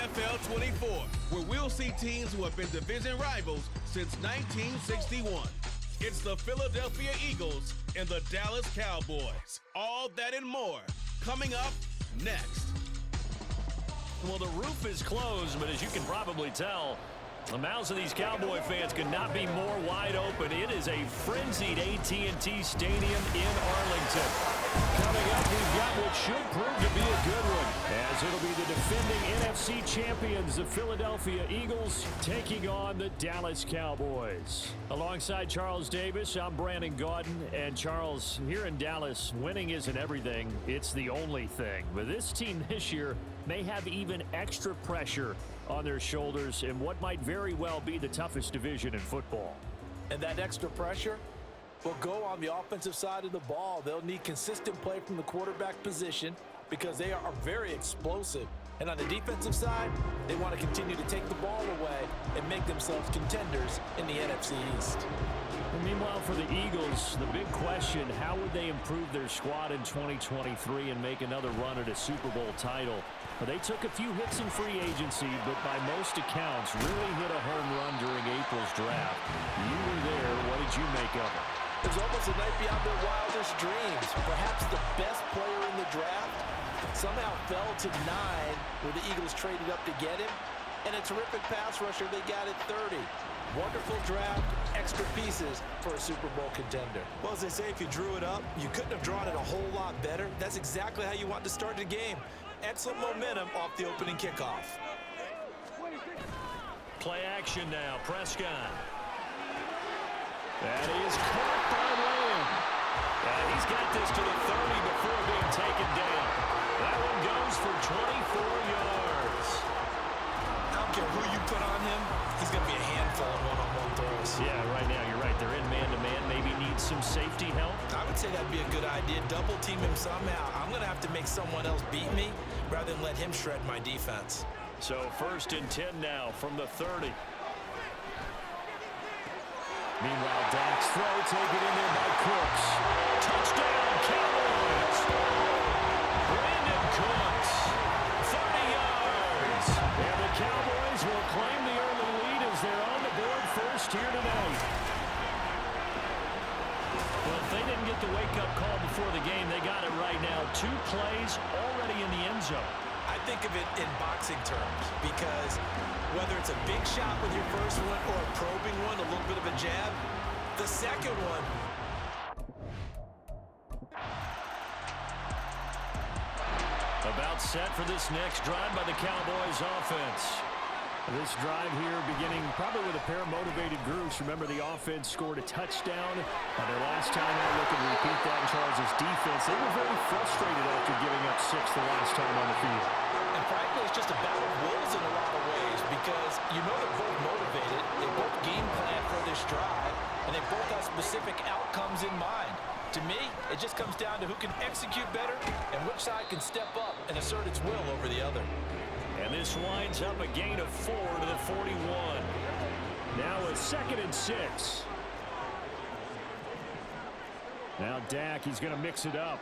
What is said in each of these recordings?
NFL 24, where we'll see teams who have been division rivals since 1961. It's the Philadelphia Eagles and the Dallas Cowboys. All that and more coming up next. Well, the roof is closed, but as you can probably tell, the mouths of these Cowboy fans could not be more wide open. It is a frenzied AT&T Stadium in Arlington. Coming up, we've got what should prove to be a good one, as it'll be the defending NFC champions, the Philadelphia Eagles, taking on the Dallas Cowboys. Alongside Charles Davis, I'm Brandon Gaudin. And Charles, here in Dallas, winning isn't everything. It's the only thing. But this team this year may have even extra pressure on their shoulders in what might very well be the toughest division in football. And that extra pressure will go on the offensive side of the ball. They'll need consistent play from the quarterback position because they are very explosive. And on the defensive side, they want to continue to take the ball away and make themselves contenders in the NFC East. And meanwhile, for the Eagles, the big question, how would they improve their squad in 2023 and make another run at a Super Bowl title? Well, they took a few hits in free agency, but by most accounts, really hit a home run during April's draft. You were there. What did you make of it? It was almost a night beyond their wildest dreams. Perhaps the best player in the draft somehow fell to 9 where the Eagles traded up to get him. And a terrific pass rusher they got at 30. Wonderful draft, extra pieces for a Super Bowl contender. Well, as they say, if you drew it up, you couldn't have drawn it a whole lot better. That's exactly how you want to start the game. Excellent momentum off the opening kickoff. Play action now, Prescott. That is caught by Lamb. And he's got this to the 30 before being taken down. That one goes for 24 yards. I don't care who you put on him, he's going to be a handful in one-on-one throws. Yeah, right now you're right. They're in man-to-man. Maybe need some safety help. I would say that'd be a good idea. Double team him somehow. I'm going to have to make someone else beat me rather than let him shred my defense. So 1st and 10 now from the 30. Meanwhile, Dak's throw taken in there by Cooks. Touchdown, Cowboys! Brandon Cooks, 30 yards. And the Cowboys will claim the early lead as they're on the board first here tonight. Well, if they didn't get the wake-up call before the game, they got it right now. 2 plays already in the end zone. I think of it in boxing terms because whether it's a big shot with your first one or a probing one, a little bit of a jab, the second one. About set for this next drive by the Cowboys offense. This drive here beginning probably with a pair of motivated groups. Remember, the offense scored a touchdown their last time out. Look and repeat that in Charles' defense. They were very frustrated after giving up 6 the last time on the field. And frankly, it's just a battle of wills in a lot of ways because you know they're both motivated. They both game plan for this drive, and they both have specific outcomes in mind. To me, it just comes down to who can execute better and which side can step up and assert its will over the other. And this winds up a gain of 4 to the 41. Now a 2nd and 6. Now Dak, he's going to mix it up.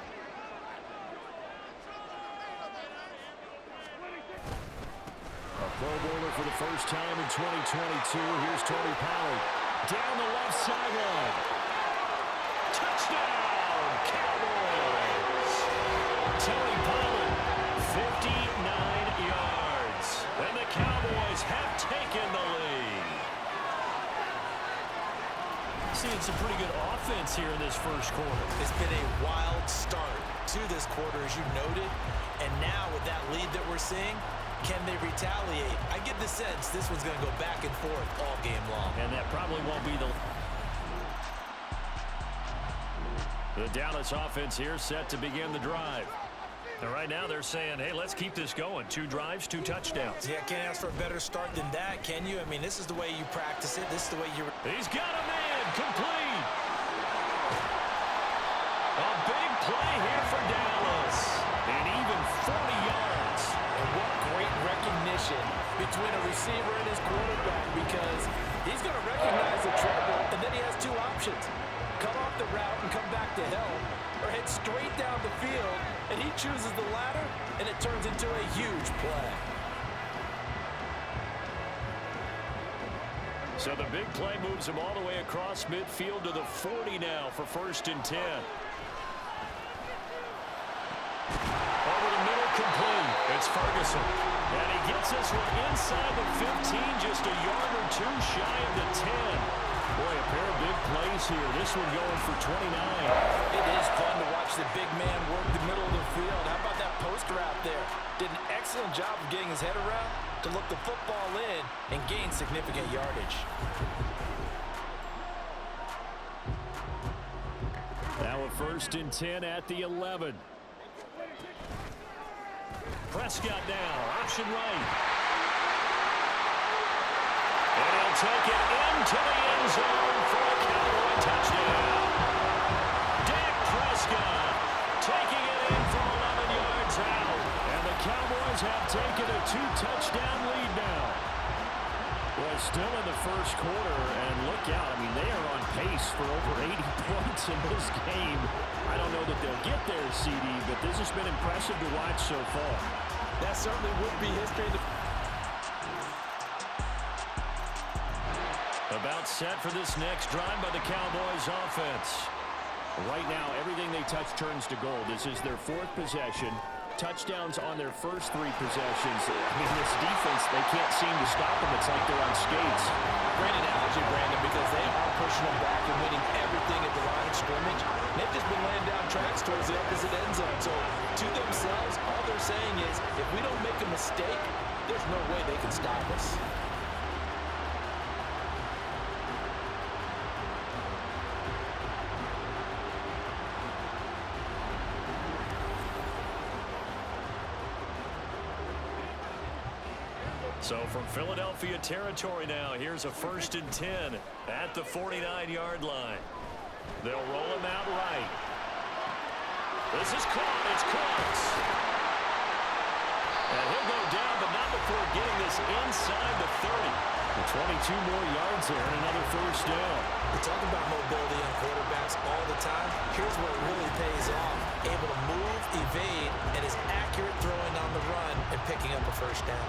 A Pro Bowler for the first time in 2022. Here's Tony Pollard down the left sideline. Touchdown, Cowboys! Tony Pollard, 59 yards. And the Cowboys have taken the lead. Seeing some pretty good offense here in this first quarter. It's been a wild start to this quarter, as you noted. And now with that lead that we're seeing, can they retaliate? I get the sense this one's going to go back and forth all game long. And that probably won't be the Dallas offense here set to begin the drive. And right now they're saying, hey, let's keep this going. 2 drives, 2 touchdowns. Yeah, can't ask for a better start than that, can you? I mean, this is the way you practice it. This is the way you... He's got a man, complete. A big play here for Dallas. And even 40 yards. And what great recognition between a receiver and his quarterback because he's going to recognize the trouble, and then he has 2 options. Come off the route and come back to help, or head straight down the field, and he chooses the latter, and it turns into a huge play. So the big play moves him all the way across midfield to the 40 now for 1st and 10. Over the middle, complete. It's Ferguson. And he gets this one inside the 15, just a yard or two shy of the 10. Boy, a pair of big plays here. This one going for 29. It is fun to watch the big man work the middle of the field. How about that post route there? Did an excellent job of getting his head around to look the football in and gain significant yardage. Now a 1st and 10 at the 11. Prescott now, option right. And he'll take it into the end zone for a Cowboy touchdown. Dak Prescott taking it in from 11 yards out. And the Cowboys have taken a 2-touchdown lead now. Well, still in the 1st quarter, and look out. I mean, they are on pace for over 80 points in this game. I don't know that they'll get there, CD, but this has been impressive to watch so far. That certainly would be history. About set for this next drive by the Cowboys offense. Right now, everything they touch turns to gold. This is their 4th possession. Touchdowns on their first 3 possessions. I mean, this defense, they can't seem to stop them. It's like they're on skates. Great analogy, Brandon, because they are pushing them back and winning everything at the line of scrimmage. They've just been laying down tracks towards the opposite end zone. So, to themselves, all they're saying is, if we don't make a mistake, there's no way they can stop us. So from Philadelphia territory now, here's a 1st and 10 at the 49-yard line. They'll roll him out right. This is caught. It's caught. And he'll go down, but not before getting this inside the 30. 22 more yards there and another 1st down. We talk about mobility on quarterbacks all the time. Here's where it really pays off. Able to move, evade, and is accurate throwing on the run and picking up a 1st down.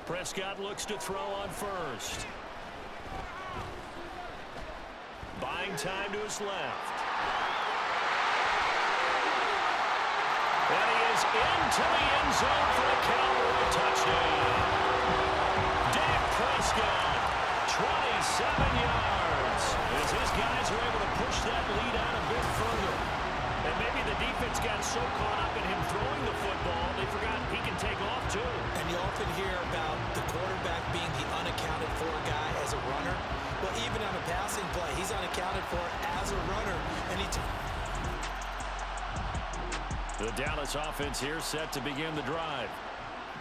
Prescott looks to throw on 1st. Buying time to his left. And he is into the end zone for a Cowboy touchdown. Dak Prescott, 27 yards. As his guys are able to push that lead out a bit further. And maybe the defense got so caught up in him throwing the football, they forgot he can take off too. And you often hear about the quarterback being the unaccounted for guy as a runner. Well, even on a passing play, he's unaccounted for as a runner. And the Dallas offense here set to begin the drive.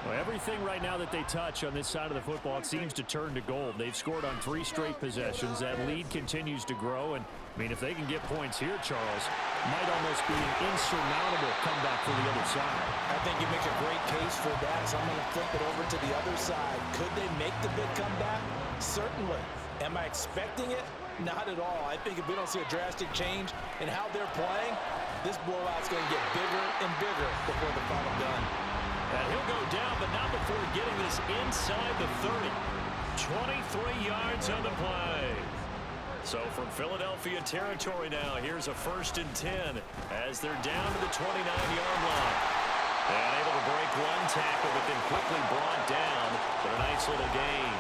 Well, everything right now that they touch on this side of the football, it seems to turn to gold. They've scored on 3 straight possessions. That lead continues to grow. And, I mean, if they can get points here, Charles, might almost be an insurmountable comeback for the other side. I think you make a great case for that, so I'm going to flip it over to the other side. Could they make the big comeback? Certainly. Am I expecting it? Not at all. I think if we don't see a drastic change in how they're playing, this blowout's going to get bigger and bigger before the final gun. And he'll go down, but not before getting this inside the 30. 23 yards on the play. So from Philadelphia territory now, here's a 1st and 10 as they're down to the 29-yard line. And able to break one tackle, but then quickly brought down. But a nice little gain.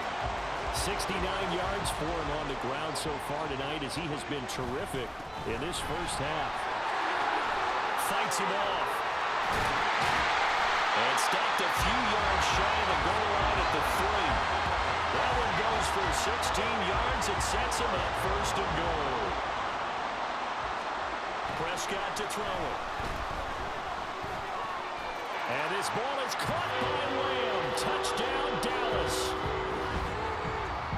69 yards for him on the ground so far tonight as he has been terrific in this 1st half. Fights him off. And stopped a few yards shy of the goal line at the 3. That one goes for 16 yards and sets him up 1st and goal. Prescott to throw it. And this ball is caught by Lamb. Touchdown, Dallas.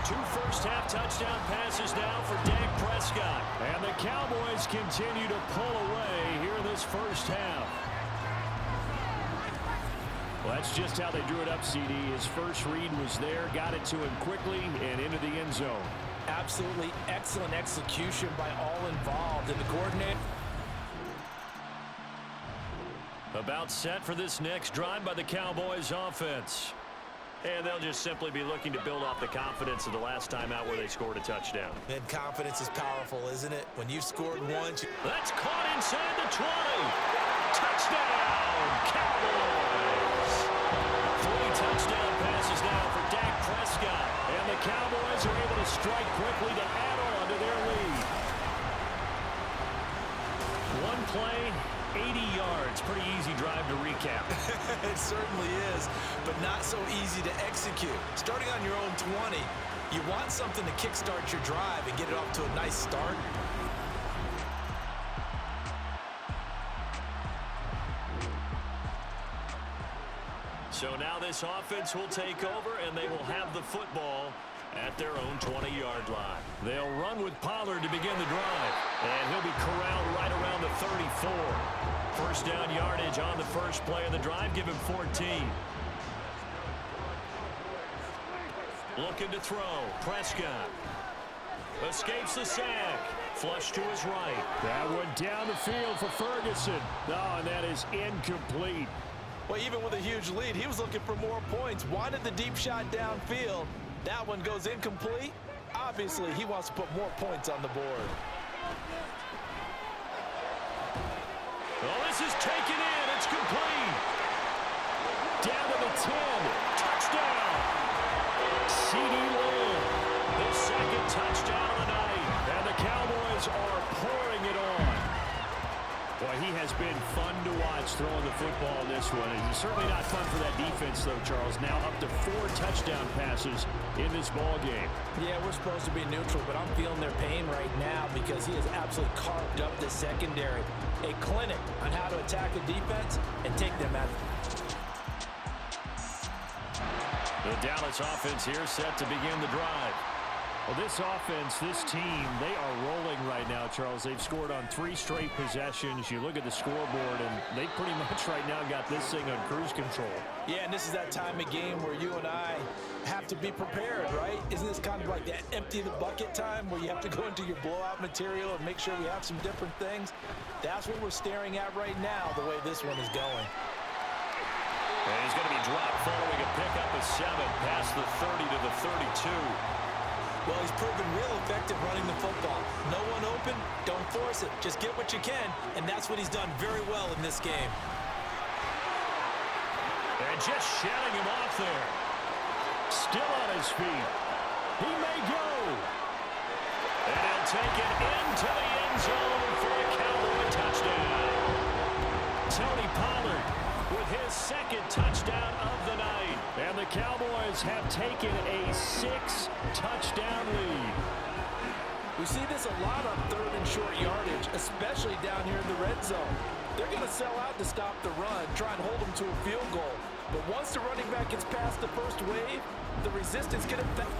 2 first-half touchdown passes now for Dak Prescott. And the Cowboys continue to pull away here in this 1st half. Well, that's just how they drew it up, CD. His first read was there, got it to him quickly, and into the end zone. Absolutely excellent execution by all involved in the coordinator. About set for this next drive by the Cowboys offense. And they'll just simply be looking to build off the confidence of the last time out where they scored a touchdown. And confidence is powerful, isn't it? When you've scored once. That's caught inside the 20. Touchdown, Cowboys. 3 touchdown passes now for Dak Prescott. And the Cowboys are able to strike quickly to add on to their lead. One play, 80 yards. Pretty easy drive to recap. It certainly is, but not so easy to execute. Starting on your own 20, you want something to kickstart your drive and get it off to a nice start. So now this offense will take over, and they will have the football at their own 20-yard line. They'll run with Pollard to begin the drive, and he'll be corralled right around the 34. First down yardage on the first play of the drive. Give him 14. Looking to throw. Prescott escapes the sack. Flush to his right. That one down the field for Ferguson. Oh, and that is incomplete. Well, even with a huge lead, he was looking for more points. Wanted the deep shot downfield. That one goes incomplete. Obviously, he wants to put more points on the board. Oh, this is taken in. It's complete. Down to the 10. Touchdown. C.D. Lamb. His second touchdown of the night. And the Cowboys are pouring it on. Boy, he has been fun to watch throwing the football in this one. It's certainly not fun for that defense, though, Charles. Now up to 4 touchdown passes in this ball game. Yeah, we're supposed to be neutral, but I'm feeling their pain right now because he has absolutely carved up the secondary. A clinic on how to attack a defense and take them out. The Dallas offense here set to begin the drive. Well, this offense, this team, they are rolling right now, Charles. They've scored on 3 straight possessions. You look at the scoreboard, and they pretty much right now got this thing on cruise control. Yeah, and this is that time of game where you and I have to be prepared, right? Isn't this kind of like that empty the bucket time where you have to go into your blowout material and make sure we have some different things? That's what we're staring at right now, the way this one is going. And he's going to be dropped following a pickup of 7 past the 30 to the 32. Well, he's proven real effective running the football. No one open, don't force it. Just get what you can, and that's what he's done very well in this game. And just shutting him off there. Still on his feet. He may go. And he'll take it into the end zone for a Cowboy touchdown. Tony Pollard with his second touchdown of the night. And the Cowboys have taken a 6-touchdown lead. We see this a lot on 3rd and short yardage, especially down here in the red zone. They're going to sell out to stop the run, try and hold them to a field goal. But once the running back gets past the first wave, the resistance can affect.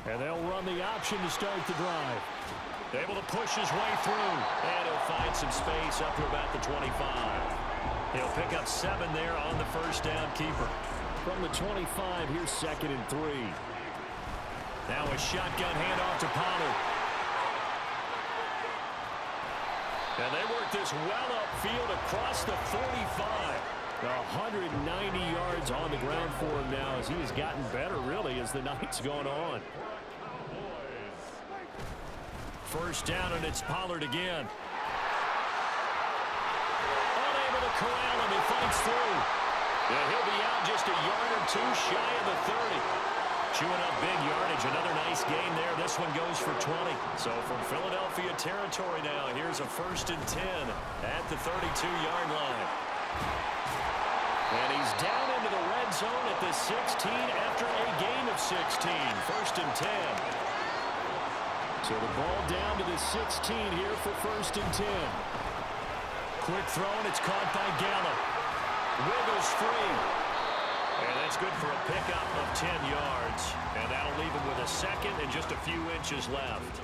And they'll run the option to start the drive. Able to push his way through. And he'll find some space up to about the 25. He'll pick up 7 there on the first down keeper. From the 25, here's 2nd and 3. Now a shotgun handoff to Pollard. And they work this well upfield across the 45. 190 yards on the ground for him now as he has gotten better, really, as the night's gone on. First down, and it's Pollard again. Unable to corral him. He fights through. And he'll be out just a yard or 2 shy of the 30. Chewing up big yardage. Another nice gain there. This one goes for 20. So from Philadelphia territory now, here's a 1st and 10 at the 32-yard line. And he's down into the red zone at the 16 after a gain of 16. 1st and 10. So the ball down to the 16 here for 1st and 10. Quick throw, and it's caught by Gallup. Wiggles free. And that's good for a pickup of 10 yards. And that'll leave him with a second and just a few inches left.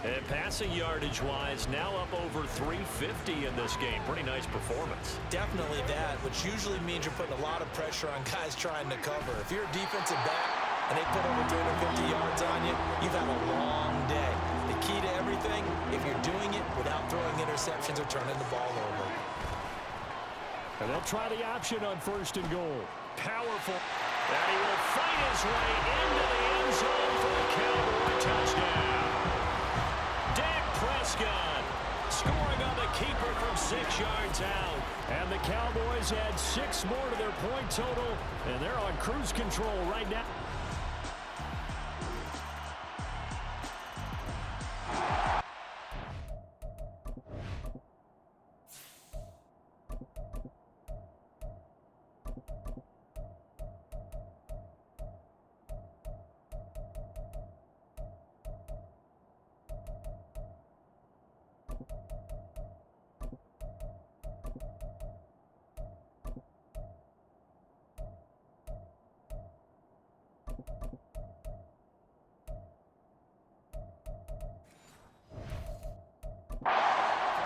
And passing yardage-wise, now up over 350 in this game. Pretty nice performance. Definitely that, which usually means you're putting a lot of pressure on guys trying to cover. If you're a defensive back and they put over 350 yards on you, you've had a long day. The key to everything, if you're doing it without throwing interceptions or turning the ball over. And they'll try the option on 1st and goal. Powerful. And he will fight his way into the end zone for a Cowboy touchdown. Prescott scoring on the keeper from 6 yards out. And the Cowboys add 6 more to their point total, and they're on cruise control right now.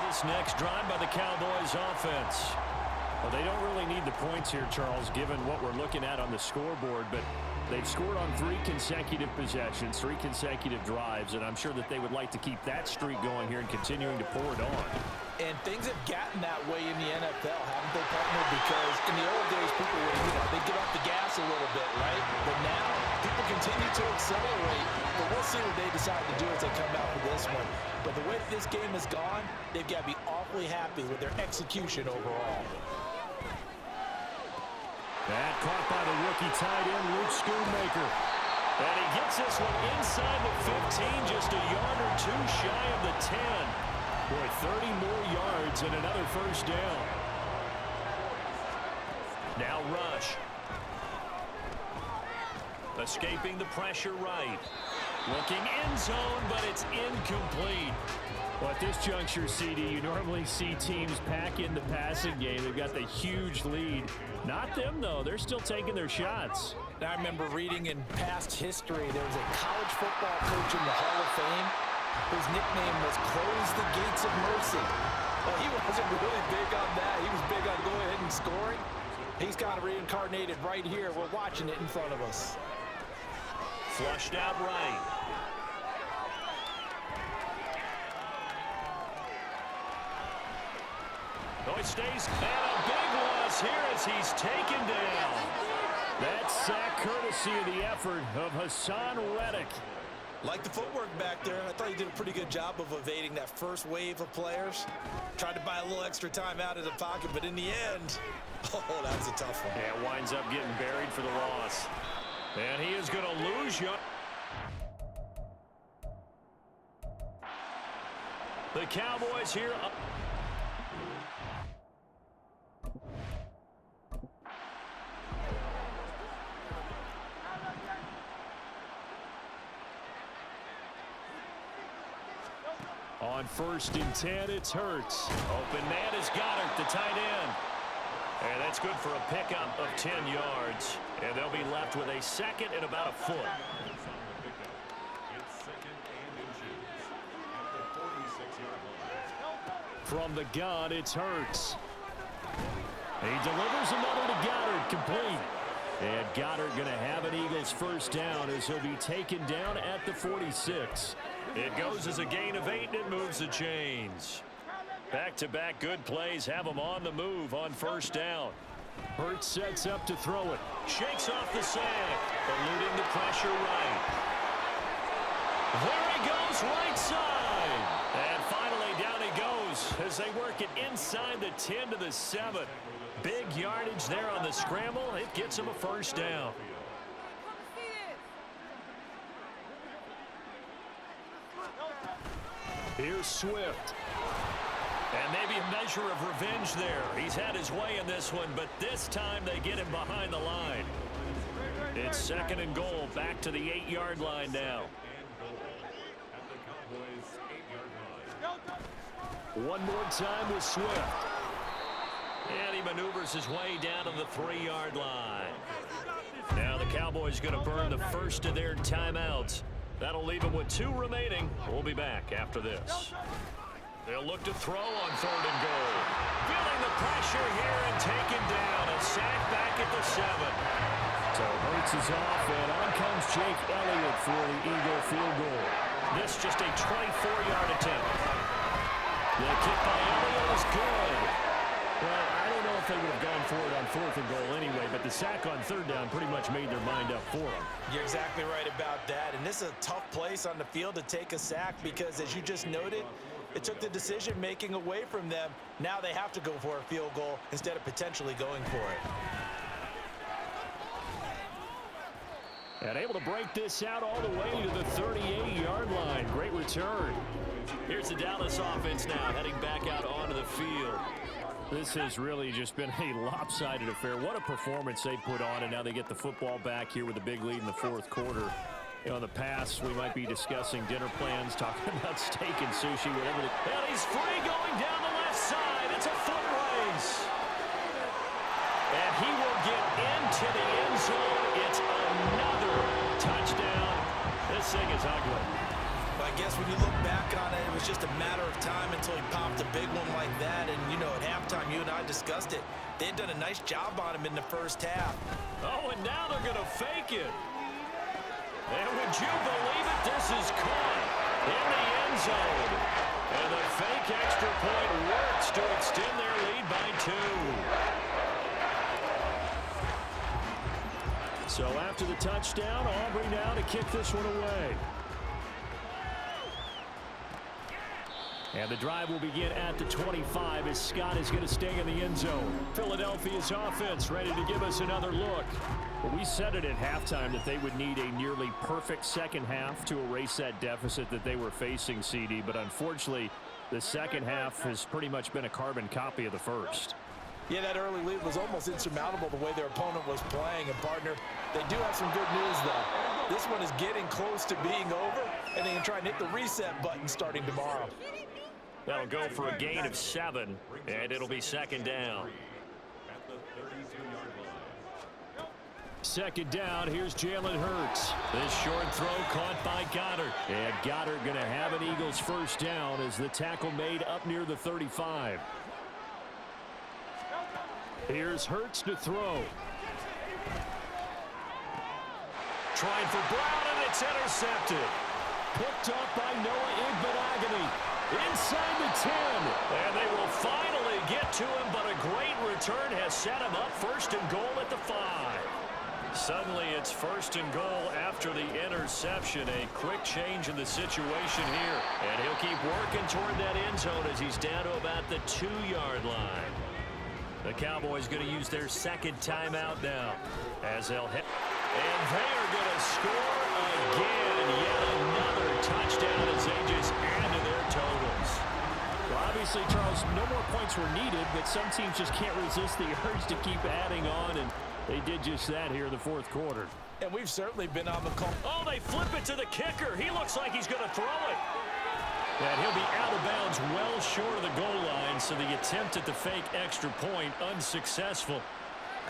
This next drive by the Cowboys offense. Well, they don't really need the points here, Charles, given what we're looking at on the scoreboard, but they've scored on 3 consecutive possessions, 3 consecutive drives, and I'm sure that they would like to keep that streak going here and continuing to pour it on. And things have gotten that way in the NFL, haven't they, partner? Because in the old days, people would, they get off the gas a little bit, right? But now, people continue to accelerate. But we'll see what they decide to do as they come out for this one. But the way that this game has gone, they've got to be awfully happy with their execution overall. That caught by the rookie tight end, Luke Schoonmaker. And he gets this one inside the 15, just a yard or 2 shy of the 10. Boy, 30 more yards and another first down. Now Rush. Escaping the pressure right. Looking end zone, but it's incomplete. Well, at this juncture, CD, you normally see teams pack in the passing game. They've got the huge lead. Not them, though. They're still taking their shots. I remember reading in past history, there was a college football coach in the Hall of Fame whose nickname was Close the Gates of Mercy. Well, he wasn't really big on that. He was big on going ahead and scoring. He's kind of reincarnated right here. We're watching it in front of us. Flushed out right. Oh, he stays, and a big loss here as he's taken down. That sack courtesy of the effort of Hassan Reddick. Like the footwork back there, I thought he did a pretty good job of evading that first wave of players. Tried to buy a little extra time out of the pocket, but in the end, oh, that's a tough one. Yeah, winds up getting buried for the loss. And he is going to lose you. The Cowboys here up. On 1st and 10, it's Hurts. Open man is Goddard, the tight end. And that's good for a pickup of 10 yards. And they'll be left with a second and about a foot. From the gun, it's Hurts. He delivers another to Goddard, complete. And Goddard going to have an Eagles first down as he'll be taken down at the 46. It goes as a gain of 8, and it moves the chains. Back-to-back good plays have him on the move on first down. Hurts sets up to throw it. Shakes off the sack, eluding the pressure right. There he goes, right side. And finally down he goes as they work it inside the 10 to the 7. Big yardage there on the scramble. It gets him a first down. Here's Swift. And maybe a measure of revenge there. He's had his way in this one, but this time they get him behind the line. It's 2nd and goal, back to the 8-yard line now. One more time with Swift. And he maneuvers his way down to the 3-yard line. Now the Cowboys going to burn the first of their timeouts. That'll leave them with 2 remaining. We'll be back after this. They'll look to throw on 3rd and goal. Feeling the pressure here and taken down. A sack back at the 7. So Hurts is off, and on comes Jake Elliott for the Eagle field goal. This just a 24-yard attempt. The kick by Elliott is good. Well, I don't know if they would have gone for it on 4th and goal anyway, but the sack on 3rd down pretty much made their mind up for them. You're exactly right about that, and this is a tough place on the field to take a sack because, as you just noted, it took the decision-making away from them. Now they have to go for a field goal instead of potentially going for it. And able to break this out all the way to the 38-yard line. Great return. Here's the Dallas offense now heading back out onto the field. This has really just been a lopsided affair. What a performance they put on, and now they get the football back here with a big lead in the 4th quarter. You know, in the past, we might be discussing dinner plans, talking about steak and sushi, whatever. And he's free going down the left side. It's a foot race. And he will get into the end zone. It's another touchdown. This thing is ugly. I guess when you look back on it, it was just a matter of time until he popped a big one like that. And, you know, at halftime, you and I discussed it. They had done a nice job on him in the first half. Oh, and now they're going to fake it. And would you believe it? This is caught in the end zone. And the fake extra point works to extend their lead by 2. So after the touchdown, Aubrey now to kick this one away. And the drive will begin at the 25 as Scott is going to stay in the end zone. Philadelphia's offense ready to give us another look. Well, we said it at halftime that they would need a nearly perfect second half to erase that deficit that they were facing, CD. But unfortunately, the second half has pretty much been a carbon copy of the first. Yeah, that early lead was almost insurmountable the way their opponent was playing. And, partner, they do have some good news, though. This one is getting close to being over, and they can try and hit the reset button starting tomorrow. That'll go for a gain of 7, and it'll be 2nd down. Second down, here's Jalen Hurts. This short throw caught by Goddard. And Goddard going to have an Eagles first down as the tackle made up near the 35. Here's Hurts to throw. Trying for Brown, and it's intercepted. Picked up by Noah Igbenogany. Inside the 10. And they will finally get to him, but a great return has set him up 1st and goal at the 5. Suddenly it's 1st and goal after the interception. A quick change in the situation here. And he'll keep working toward that end zone as he's down to about the 2-yard line. The Cowboys going to use their 2nd timeout now as they'll hit. And they're going to score again. Yet another touchdown as they just add to their totals. Well, obviously, Charles, no more points were needed, but some teams just can't resist the urge to keep adding on, and they did just that here in the 4th quarter. And we've certainly been on the call. Oh, they flip it to the kicker. He looks like he's going to throw it. And he'll be out of bounds well short of the goal line, so the attempt at the fake extra point unsuccessful.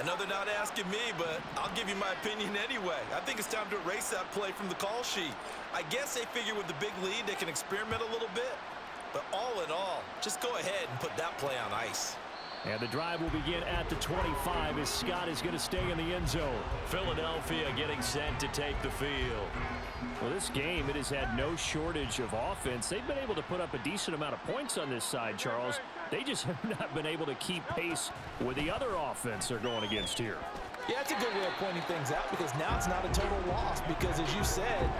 I know they're not asking me, but I'll give you my opinion anyway. I think it's time to erase that play from the call sheet. I guess they figure with the big lead they can experiment a little bit. But all in all, just go ahead and put that play on ice. And the drive will begin at the 25 as Scott is going to stay in the end zone. Philadelphia getting set to take the field. Well, this game, it has had no shortage of offense. They've been able to put up a decent amount of points on this side, Charles. They just have not been able to keep pace with the other offense they're going against here. Yeah, that's a good way of pointing things out because now it's not a total loss because, as you said,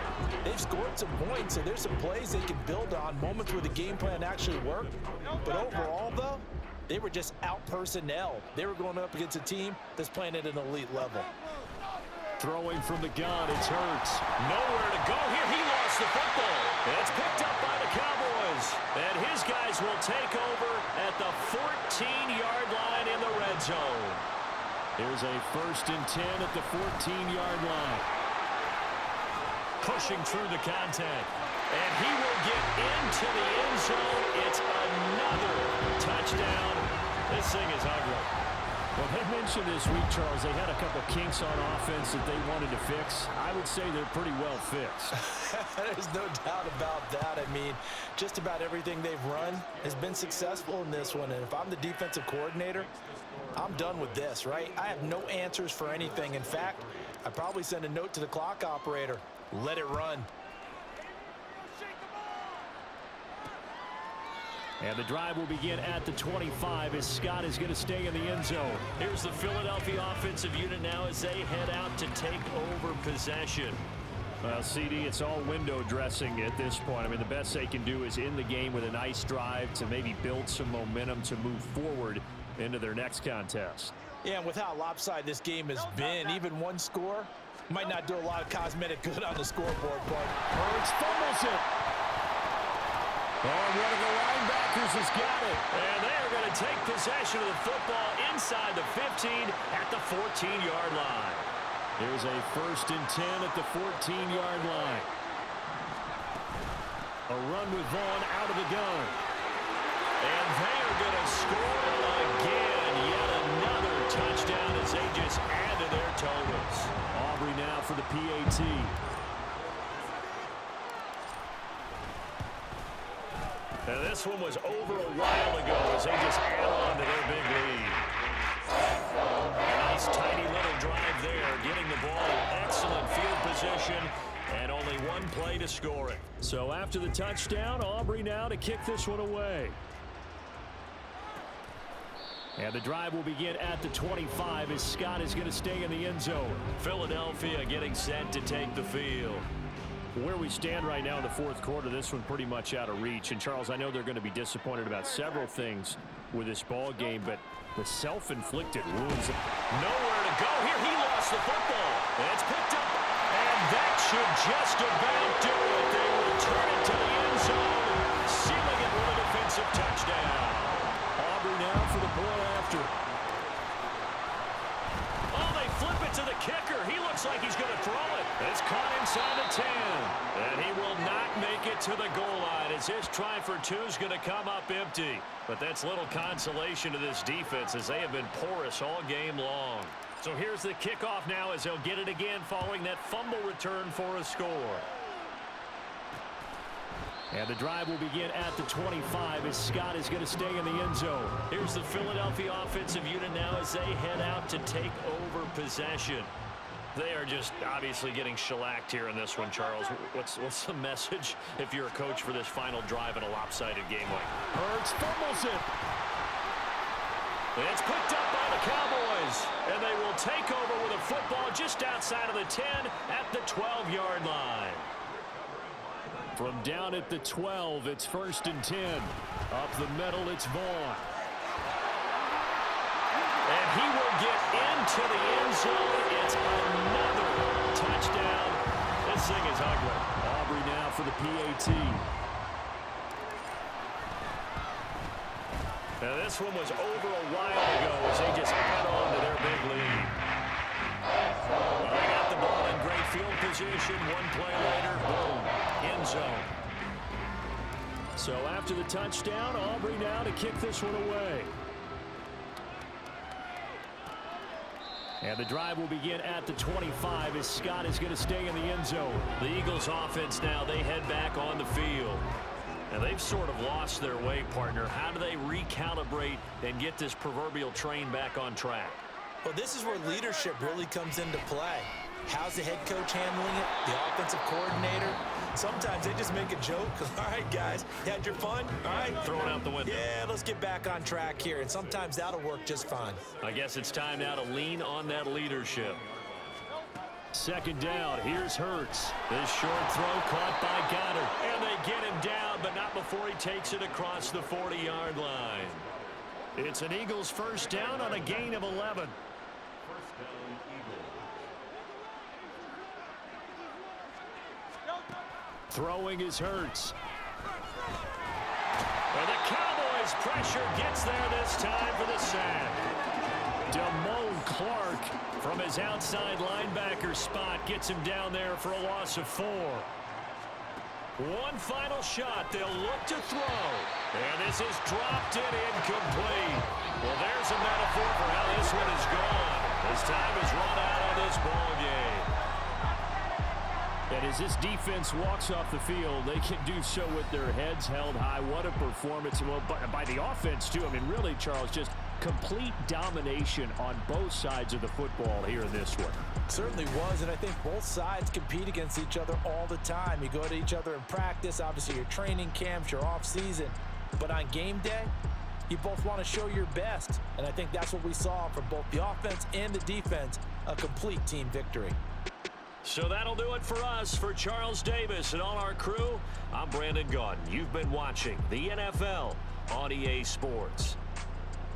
they've scored some points, so there's some plays they can build on, moments where the game plan actually worked. But overall, though, they were just out-personnel. They were going up against a team that's playing at an elite level. Throwing from the gun, it's Hurts. Nowhere to go here. He lost the football. It's picked up by the Cowboys. And his guys will take over at the 14-yard line in the red zone. Here's a 1st and 10 at the 14-yard line. Pushing through the contact. And he will get into the end zone. It's another touchdown This thing is ugly. Well, they mentioned this week, Charles, they had a couple kinks on offense that they wanted to fix. I would say they're pretty well fixed. There's no doubt about that. I mean, just about everything they've run has been successful in this one. And if I'm the defensive coordinator, I'm done with this, right? I have no answers for anything. In fact, I'd probably send a note to the clock operator. Let it run. And the drive will begin at the 25 as Scott is going to stay in the end zone. Here's the Philadelphia offensive unit now as they head out to take over possession. Well, CD, it's all window dressing at this point. I mean, the best they can do is in the game with a nice drive to maybe build some momentum to move forward into their next contest. Yeah, and with how lopsided this game has been, even one score might not do a lot of cosmetic good on the scoreboard, but Hurts fumbles it. Oh, one of the linebackers has got it. And they are going to take possession of the football inside the 15 at the 14-yard line. There's a 1st and 10 at the 14-yard line. A run with Vaughn out of the gun. And they are going to score again. Yet another touchdown as they just add to their totals. Aubrey now for the PAT. Now this one was over a while ago as they just add on to their big lead. A nice tiny little drive there, getting the ball in excellent field position, and only one play to score it. So after the touchdown, Aubrey now to kick this one away. And the drive will begin at the 25 as Scott is going to stay in the end zone. Philadelphia getting set to take the field. Where we stand right now in the 4th quarter, this one pretty much out of reach. And, Charles, I know they're going to be disappointed about several things with this ball game, but the self-inflicted wounds. Nowhere to go here. He lost the football. And it's picked up. And that should just about do it. They will turn it to the end zone, sealing it with a defensive touchdown. Aubrey now for the point after. Oh, they flip it to the kicker. He looks like he's going to throw it. It's caught inside the 10. And he will not make it to the goal line as his try for 2 is going to come up empty. But that's little consolation to this defense as they have been porous all game long. So here's the kickoff now as they'll get it again following that fumble return for a score. And the drive will begin at the 25 as Scott is going to stay in the end zone. Here's the Philadelphia offensive unit now as they head out to take over possession. They are just obviously getting shellacked here in this one, Charles. What's the message if you're a coach for this final drive in a lopsided game like? Hurts fumbles it. It's picked up by the Cowboys, and they will take over with a football just outside of the 10 at the 12-yard line. From down at the 12, it's 1st and 10. Up the middle, it's Vaughn. And he will get into the end zone. It's another touchdown. This thing is ugly. Aubrey now for the PAT. Now this one was over a while ago as they just add on to their big lead. Well, they got the ball in great field position. One play later, boom, end zone. So after the touchdown, Aubrey now to kick this one away. And the drive will begin at the 25 as Scott is going to stay in the end zone. The Eagles offense now, they head back on the field. And they've sort of lost their way, partner. How do they recalibrate and get this proverbial train back on track? Well, this is where leadership really comes into play. How's the head coach handling it? The offensive coordinator? Sometimes they just make a joke. All right, guys, you had your fun? All right. Throw it out the window. Yeah, let's get back on track here. And sometimes that'll work just fine. I guess it's time now to lean on that leadership. 2nd down, here's Hurts. This short throw caught by Goddard. And they get him down, but not before he takes it across the 40-yard line. It's an Eagles 1st down on a gain of 11. Throwing is Hurts. And the Cowboys pressure gets there this time for the sack. Damone Clark from his outside linebacker spot gets him down there for a loss of 4. One final shot. They'll look to throw. And this is dropped in incomplete. Well, there's a metaphor for how this one is gone. As time is run out on this ball game. And as this defense walks off the field, they can do so with their heads held high. What a performance. Well, by the offense, too. I mean, really, Charles, just complete domination on both sides of the football here in this one. Certainly was, and I think both sides compete against each other all the time. You go to each other in practice, obviously your training camps, your off-season. But on game day, you both want to show your best. And I think that's what we saw from both the offense and the defense, a complete team victory. So that'll do it for us. For Charles Davis and all our crew, I'm Brandon Gaudin. You've been watching the NFL on EA Sports.